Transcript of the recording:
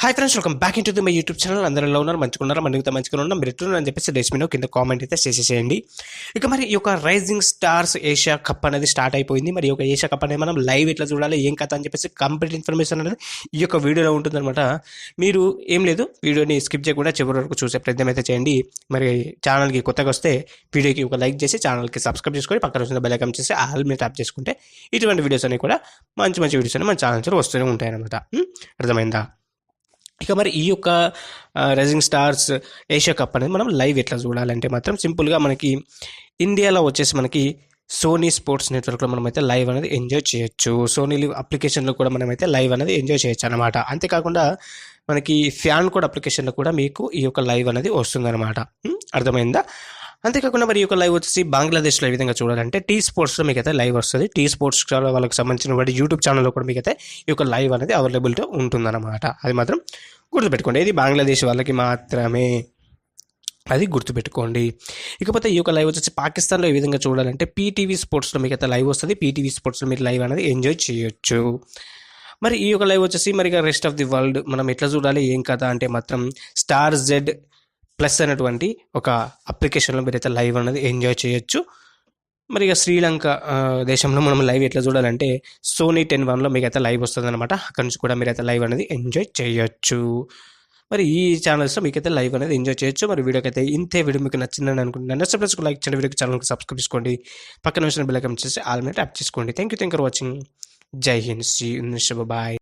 Hi friends, welcome back in to my YouTube channel. అందరూ ఎలా ఉన్నారు? మంచిగా మంచిగా ఉన్నారు. మీరు ఎట్లున్నారు అని చెప్పేసి డెస్మినో కింద కామెంట్ అయితే చేసేసేయండి. ఇక మరి ఈ యొక్క రైజింగ్ స్టార్స్ ఏషియా కప్ అనేది స్టార్ట్ అయిపోయింది. మరి ఈ యొక్క ఏషియా కప్ అనేది మనం లైవ్ ఎట్లా చూడాలి, ఏం కథ అని చెప్పేసి కంప్లీట్ ఇన్ఫర్మేషన్ అనేది ఈ యొక్క వీడియోలో ఉంటుందన్నమాట. మీరు ఏం లేదు, వీడియోని స్కిప్ చేయకుండా చివరి వరకు చూసే ప్రయత్నం అయితే చేయండి. మరి ఛానల్కి కొత్తగా వస్తే వీడియోకి ఒక లైక్ చేసి ఛానల్కి సబ్స్క్రైబ్ చేసుకొని పక్కన వచ్చిన బెల్ ఐకాన్ చేసి ఆల్ మీద ట్యాప్ చేసుకుంటే ఇటువంటి వీడియోస్ అన్ని కూడా మంచి మంచి వీడియోస్ అని మన ఛానల్స్లో వస్తూనే ఉంటాయి అన్నమాట. అర్థమైందా? ఇక మరి ఈ యొక్క రైజింగ్ స్టార్స్ ఏషియా కప్ అనేది మనం లైవ్ ఎట్లా చూడాలంటే మాత్రం సింపుల్గా మనకి ఇండియాలో వచ్చేసి మనకి సోనీ స్పోర్ట్స్ నెట్వర్క్లో మనమైతే లైవ్ అనేది ఎంజాయ్ చేయొచ్చు. సోనీ లివ్ అప్లికేషన్లో కూడా మనమైతే లైవ్ అనేది ఎంజాయ్ చేయొచ్చు అనమాట. అంతేకాకుండా మనకి ఫ్యాన్ కోడ్ అప్లికేషన్లో కూడా మీకు ఈ యొక్క లైవ్ అనేది వస్తుందన్నమాట. అర్థమైందా? అంతేకాకుండా మరి ఈ యొక్క లైవ్ వచ్చేసి బంగ్లాదేశ్లో ఏ విధంగా చూడాలంటే టీ స్పోర్ట్స్లో మీకైతే లైవ్ వస్తుంది. టీ స్పోర్ట్స్ వాళ్ళకి సంబంధించిన వాటి యూట్యూబ్ ఛానల్లో కూడా మీకైతే ఈ యొక్క లైవ్ అనేది అవైలబిలిటీ ఉంటుందన్నమాట. అది మాత్రం గుర్తుపెట్టుకోండి. ఇది బంగ్లాదేశ్ వాళ్ళకి మాత్రమే, అది గుర్తుపెట్టుకోండి. ఇకపోతే ఈ యొక్క లైవ్ వచ్చేసి పాకిస్తాన్లో ఏ విధంగా చూడాలంటే పీటీవీ స్పోర్ట్స్లో మీకైతే లైవ్ వస్తుంది. పీటీవీ స్పోర్ట్స్లో మీరు లైవ్ అనేది ఎంజాయ్ చేయొచ్చు. మరి ఈ యొక్క లైవ్ వచ్చేసి మరి రెస్ట్ ఆఫ్ ది వరల్డ్ మనం ఎట్లా చూడాలి, ఏం కదా అంటే మాత్రం స్టార్ జెడ్ ప్లస్ అనేటువంటి ఒక అప్లికేషన్లో మీరైతే లైవ్ అనేది ఎంజాయ్ చేయొచ్చు. మరి ఇక శ్రీలంక దేశంలో మనం లైవ్ ఎట్లా చూడాలంటే సోనీ 10 మీకైతే లైవ్ వస్తుంది అనమాట. అక్కడ నుంచి కూడా మీరైతే లైవ్ అనేది ఎంజాయ్ చేయొచ్చు. మరి ఈ ఛానల్స్లో మీకైతే లైవ్ అనేది ఎంజాయ్ చేయొచ్చు. మరి వీడియోకి అయితే ఇంతే. వీడియో మీకు నచ్చిందని అనుకుంటున్నాను. నచ్చినప్పుడు లైక్ చేయండి, వీడియోకి ఛానల్కి సబ్స్క్రైబ్ చేసుకోండి, పక్కన వచ్చిన బెల్ ఐకాన్ చేసి ఆల్ మీద ట్యాప్ చేసుకోండి. Thank you for watching. జై హింద్. See you next. బాయ్.